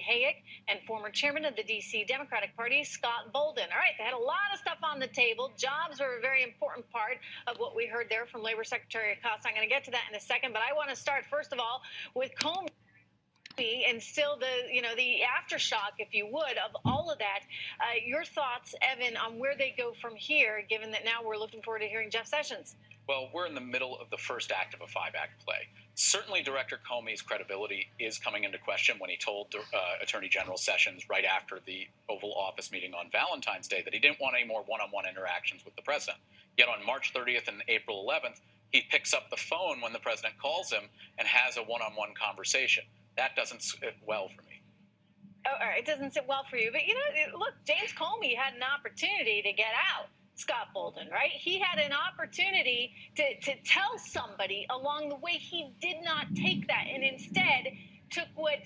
Hayek and former chairman of the D.C. Democratic Party, Scott Bolden. All right, they had a lot of stuff on the table. Jobs were a very important part of what we heard there from Labor Secretary Acosta. I'm going to get to that in a second, but I want to start, first of all, with Comey. And still the aftershock, if you would, of all of that. Your thoughts, Evan, on where they go from here, given that now we're looking forward to hearing Jeff Sessions? Well, we're in the middle of the first act of a five-act play. Certainly, Director Comey's credibility is coming into question when he told Attorney General Sessions right after the Oval Office meeting on Valentine's Day that he didn't want any more one-on-one interactions with the president. Yet on March 30th and April 11th, he picks up the phone when the president calls him and has a one-on-one conversation. That doesn't sit well for me. Oh, all right, it doesn't sit well for you. But, look, James Comey had an opportunity to get out Scott Bolden, right? He had an opportunity to tell somebody along the way. He did not take that and instead took what,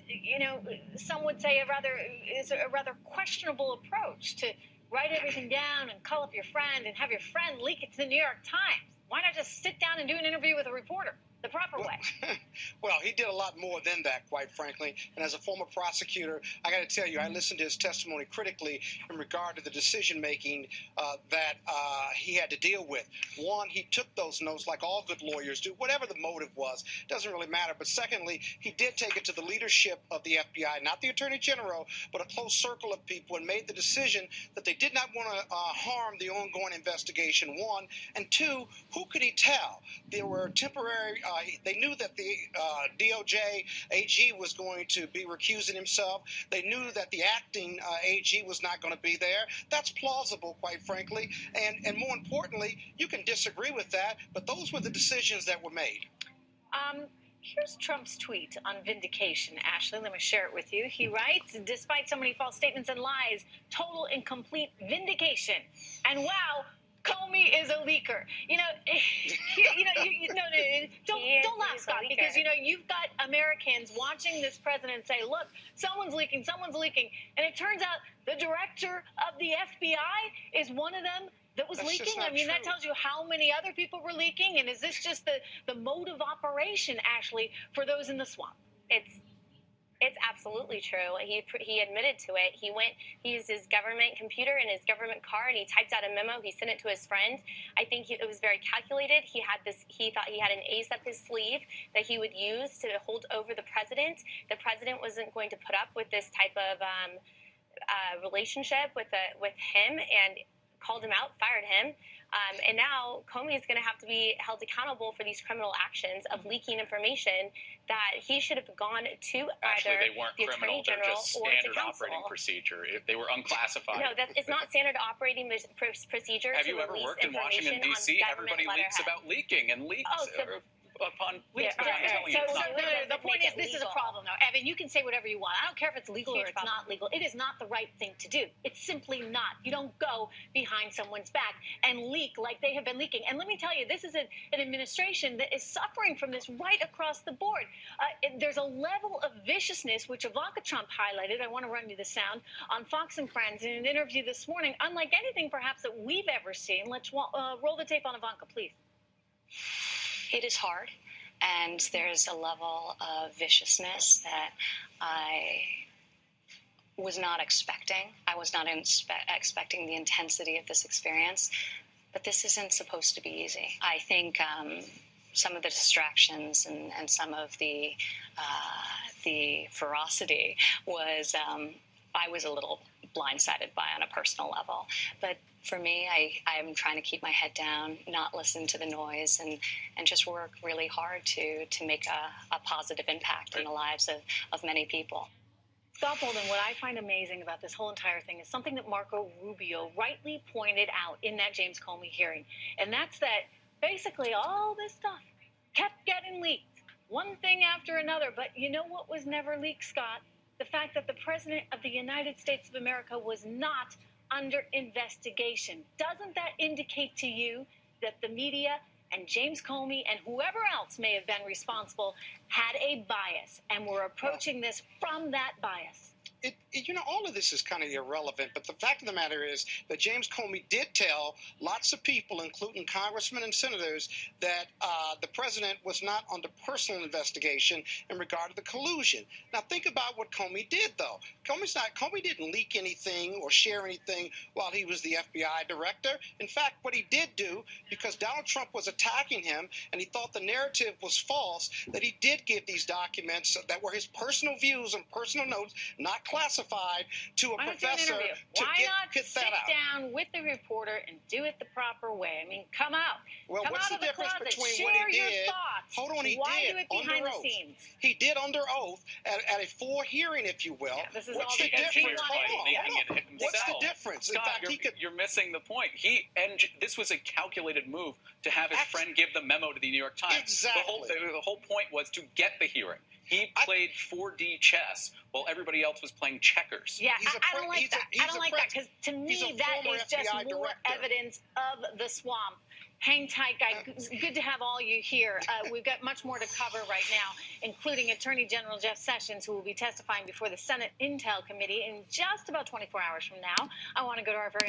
some would say is a rather questionable approach to write everything down and call up your friend and have your friend leak it to the New York Times. Why not just sit down and do an interview with a reporter? The proper way. Well, he did a lot more than that, quite frankly. And as a former prosecutor, I got to tell you, I listened to his testimony critically in regard to the decision-making that he had to deal with. One, he took those notes like all good lawyers do, whatever the motive was. Doesn't really matter. But secondly, he did take it to the leadership of the FBI, not the Attorney General, but a close circle of people, and made the decision that they did not want to harm the ongoing investigation, one. And two, who could he tell? There were temporary... they knew that the DOJ AG was going to be recusing himself. They knew that the acting AG was not going to be there. That's plausible, quite frankly. And more importantly, you can disagree with that, but those were the decisions that were made. Here's Trump's tweet on vindication, Ashley. Let me share it with you. He writes, despite so many false statements and lies, total and complete vindication. And wow, Comey is a leaker. Don't laugh, Scott, because you've got Americans watching this president say, "Look, someone's leaking," and it turns out the director of the FBI is one of them that was leaking. I mean, that tells you how many other people were leaking. And is this just the mode of operation, Ashley, for those in the swamp? It's absolutely true. He admitted to it. He used his government computer and his government car, and he typed out a memo. He sent it to his friend. I think it was very calculated. He thought he had an ace up his sleeve that he would use to hold over the president. The president wasn't going to put up with this type of relationship with him, and called him out, fired him. And now Comey is going to have to be held accountable for these criminal actions of leaking information that he should have gone to Actually, either they weren't the criminal. Attorney General They're just or to standard counsel. operating procedure. They were unclassified. No, it's not standard operating procedure. Have you ever worked in Washington, D.C.? Everybody leaks about leaking and leaks. Upon leaks, but I'm telling you, it's not legal. The point is, this is a problem now. Evan, you can say whatever you want. I don't care if it's legal or it's not legal. It is not the right thing to do. It's simply not. You don't go behind someone's back and leak like they have been leaking. And let me tell you, this is an administration that is suffering from this right across the board. There's a level of viciousness, which Ivanka Trump highlighted. I want to run you the sound on Fox and Friends in an interview this morning, unlike anything perhaps that we've ever seen. Let's roll the tape on Ivanka, please. It is hard, and there's a level of viciousness that I was not expecting. I was not expecting the intensity of this experience, but this isn't supposed to be easy. I think some of the distractions and some of the ferocity was I was a little blindsided by on a personal level. But for me, I'm trying to keep my head down, not listen to the noise, and just work really hard to make a positive impact in the lives of many people. Scott Bolden, what I find amazing about this whole entire thing is something that Marco Rubio rightly pointed out in that James Comey hearing, and that's that basically all this stuff kept getting leaked, one thing after another. But you know what was never leaked, Scott? The fact that the President of the United States of America was not under investigation. Doesn't that indicate to you that the media and James Comey and whoever else may have been responsible had a bias and were approaching this from that bias? All of this is kind of irrelevant, but the fact of the matter is that James Comey did tell lots of people, including congressmen and senators, that the president was not under personal investigation in regard to the collusion. Now, think about what Comey did, though. Comey didn't leak anything or share anything while he was the FBI director. In fact, what he did do, because Donald Trump was attacking him and he thought the narrative was false, that he did give these documents that were his personal views and personal notes, not classified, to a professor to get sit that out. down with the reporter and do it the proper way? I mean, come out. Well, come what's out the of the difference closet. between Share what he your did? thoughts. Hold on, he Why did do it under behind the oath. scenes? He did under oath at a full hearing, if you will. Yeah, this is What's all the because he difference? wanted Hold on, leaking hold on. it What's the himself. difference? In Scott, fact, you're missing the point. This was a calculated move to have his friend give the memo to the New York Times. Exactly. The whole point was to get the hearing. He played 4D chess while everybody else was playing checkers. Yeah, I don't like that. I don't like that because to me that is just FBI more director. evidence of the swamp. Hang tight, guy. Good to have all you here. We've got much more to cover right now, including Attorney General Jeff Sessions, who will be testifying before the Senate Intel Committee in just about 24 hours from now. I want to go to our very